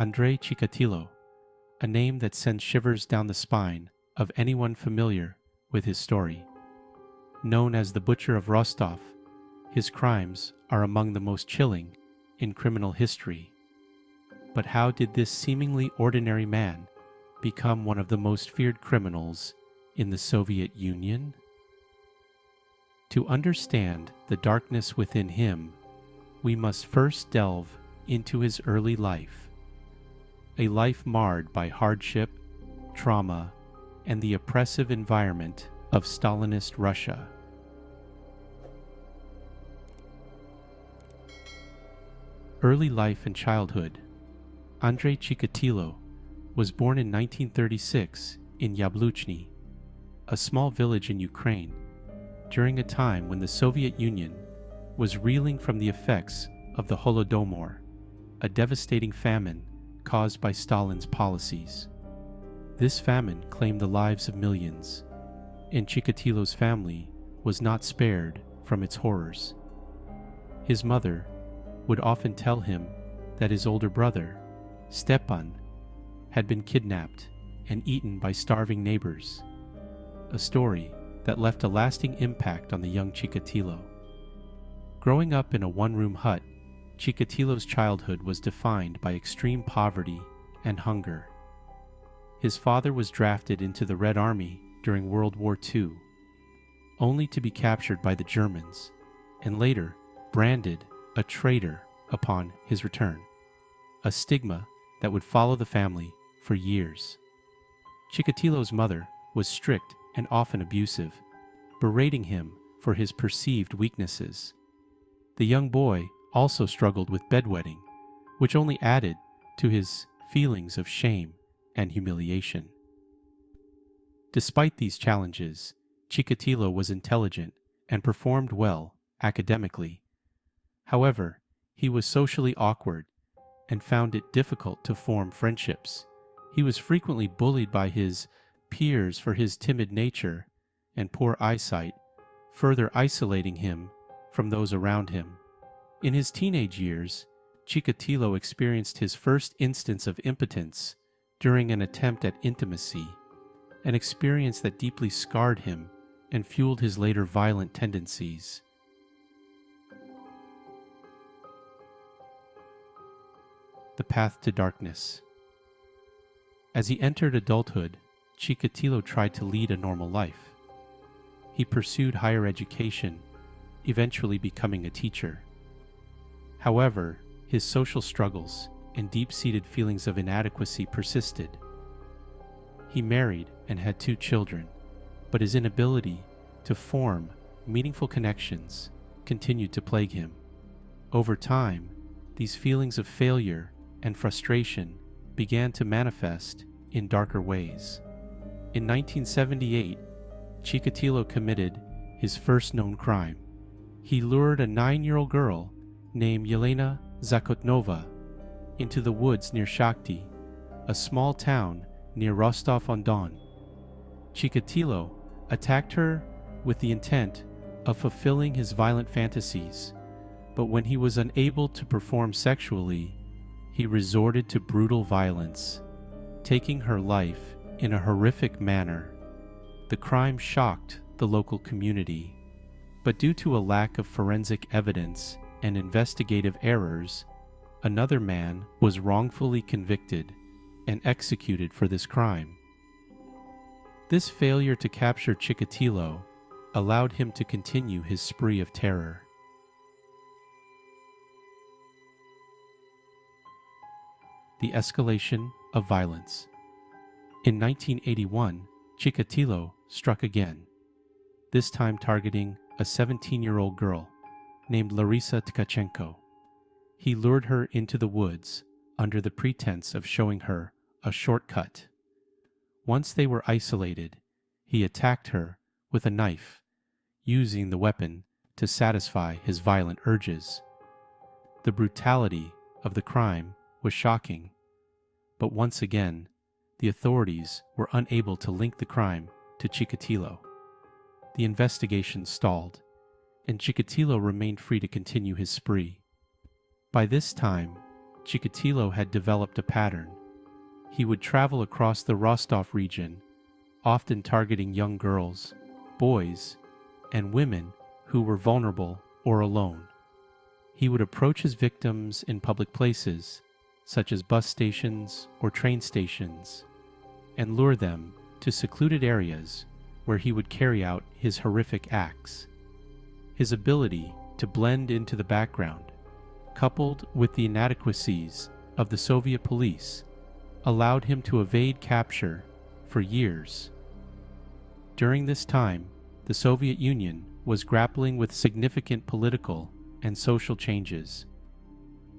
Andrei Chikatilo, a name that sends shivers down the spine of anyone familiar with his story. Known as the Butcher of Rostov, his crimes are among the most chilling in criminal history. But how did this seemingly ordinary man become one of the most feared criminals in the Soviet Union? To understand the darkness within him, we must first delve into his early life. A life marred by hardship, trauma, and the oppressive environment of Stalinist Russia. Early life and childhood. Andrei Chikatilo was born in 1936 in Yabluchny, a small village in Ukraine, during a time when the Soviet Union was reeling from the effects of the Holodomor, a devastating famine caused by Stalin's policies. This famine claimed the lives of millions, and Chikatilo's family was not spared from its horrors. His mother would often tell him that his older brother, Stepan, had been kidnapped and eaten by starving neighbors, a story that left a lasting impact on the young Chikatilo. Growing up in a one-room hut, Chikatilo's childhood was defined by extreme poverty and hunger. His father was drafted into the Red Army during World War II, only to be captured by the Germans, and later branded a traitor upon his return, a stigma that would follow the family for years. Chikatilo's mother was strict and often abusive, berating him for his perceived weaknesses. The young boy also struggled with bedwetting, which only added to his feelings of shame and humiliation. Despite these challenges, Chikatilo was intelligent and performed well academically. However, he was socially awkward and found it difficult to form friendships. He was frequently bullied by his peers for his timid nature and poor eyesight, further isolating him from those around him. In his teenage years, Chikatilo experienced his first instance of impotence during an attempt at intimacy, an experience that deeply scarred him and fueled his later violent tendencies. The path to darkness. As he entered adulthood, Chikatilo tried to lead a normal life. He pursued higher education, eventually becoming a teacher. However, his social struggles and deep-seated feelings of inadequacy persisted. He married and had 2 children, but his inability to form meaningful connections continued to plague him. Over time, these feelings of failure and frustration began to manifest in darker ways. In 1978, Chikatilo committed his first known crime. He lured a 9-year-old girl named Yelena Zakotnova into the woods near Shakhty, a small town near Rostov-on-Don. Chikatilo attacked her with the intent of fulfilling his violent fantasies, but when he was unable to perform sexually, he resorted to brutal violence, taking her life in a horrific manner. The crime shocked the local community, but due to a lack of forensic evidence and investigative errors, another man was wrongfully convicted and executed for this crime. This failure to capture Chikatilo allowed him to continue his spree of terror. The escalation of violence. In 1981, Chikatilo struck again, this time targeting a 17-year-old girl named Larisa Tkachenko. He lured her into the woods under the pretense of showing her a shortcut. Once they were isolated, he attacked her with a knife, using the weapon to satisfy his violent urges. The brutality of the crime was shocking, but once again, the authorities were unable to link the crime to Chikatilo. The investigation stalled, and Chikatilo remained free to continue his spree. By this time, Chikatilo had developed a pattern. He would travel across the Rostov region, often targeting young girls, boys, and women who were vulnerable or alone. He would approach his victims in public places, such as bus stations or train stations, and lure them to secluded areas where he would carry out his horrific acts. His ability to blend into the background, coupled with the inadequacies of the Soviet police, allowed him to evade capture for years. During this time, the Soviet Union was grappling with significant political and social changes.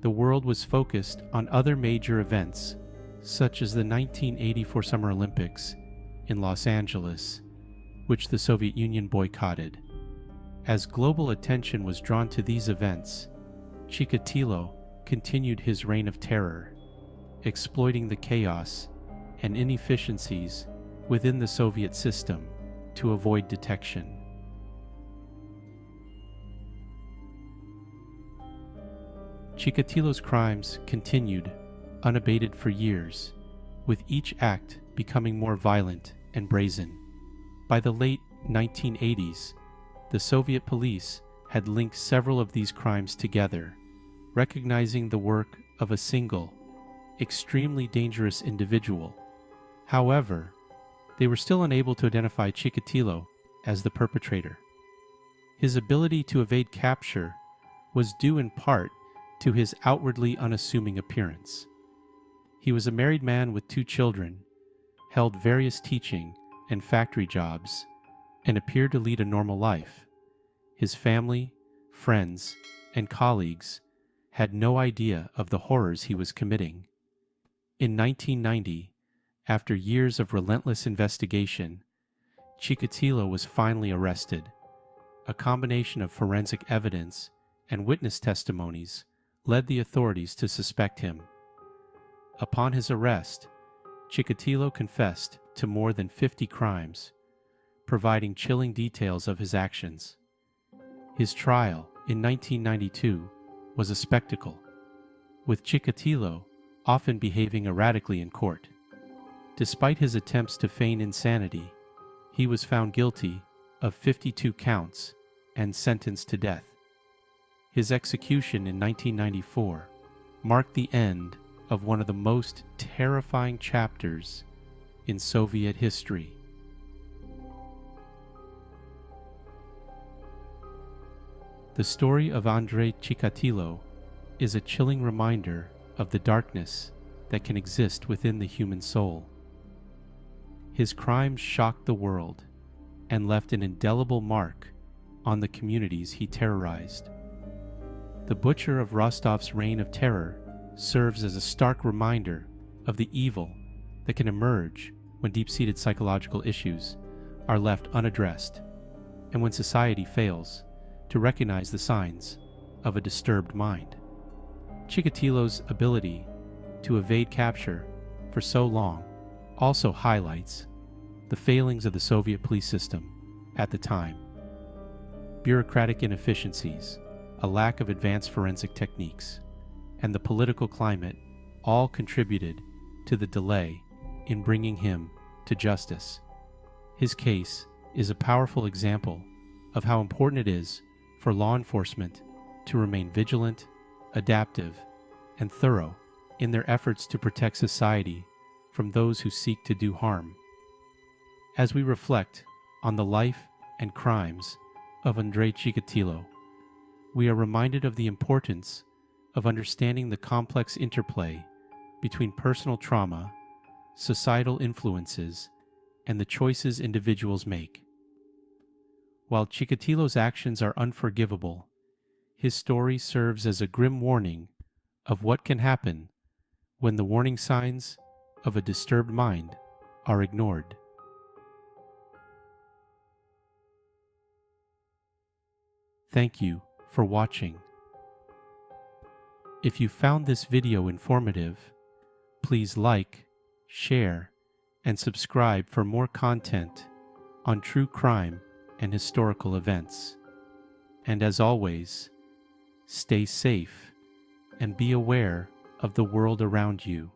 The world was focused on other major events, such as the 1984 Summer Olympics in Los Angeles, which the Soviet Union boycotted. As global attention was drawn to these events, Chikatilo continued his reign of terror, exploiting the chaos and inefficiencies within the Soviet system to avoid detection. Chikatilo's crimes continued unabated for years, with each act becoming more violent and brazen. By the late 1980s, the Soviet police had linked several of these crimes together, recognizing the work of a single, extremely dangerous individual. However, they were still unable to identify Chikatilo as the perpetrator. His ability to evade capture was due in part to his outwardly unassuming appearance. He was a married man with 2 children, held various teaching and factory jobs, and appeared to lead a normal life. His family, friends, and colleagues had no idea of the horrors he was committing. In 1990, after years of relentless investigation, Chikatilo was finally arrested. A combination of forensic evidence and witness testimonies led the authorities to suspect him. Upon his arrest, Chikatilo confessed to more than 50 crimes, providing chilling details of his actions. His trial in 1992 was a spectacle, with Chikatilo often behaving erratically in court. Despite his attempts to feign insanity, he was found guilty of 52 counts and sentenced to death. His execution in 1994 marked the end of one of the most terrifying chapters in Soviet history. The story of Andrei Chikatilo is a chilling reminder of the darkness that can exist within the human soul. His crimes shocked the world and left an indelible mark on the communities he terrorized. The Butcher of Rostov's reign of terror serves as a stark reminder of the evil that can emerge when deep-seated psychological issues are left unaddressed, and when society fails to recognize the signs of a disturbed mind. Chikatilo's ability to evade capture for so long also highlights the failings of the Soviet police system at the time. Bureaucratic inefficiencies, a lack of advanced forensic techniques, and the political climate all contributed to the delay in bringing him to justice. His case is a powerful example of how important it is for law enforcement to remain vigilant, adaptive, and thorough in their efforts to protect society from those who seek to do harm. As we reflect on the life and crimes of Andrei Chikatilo, we are reminded of the importance of understanding the complex interplay between personal trauma, societal influences, and the choices individuals make. While Chikatilo's actions are unforgivable, his story serves as a grim warning of what can happen when the warning signs of a disturbed mind are ignored. Thank you for watching. If you found this video informative, please like, share, and subscribe for more content on true crime and historical events. And as always, stay safe and be aware of the world around you.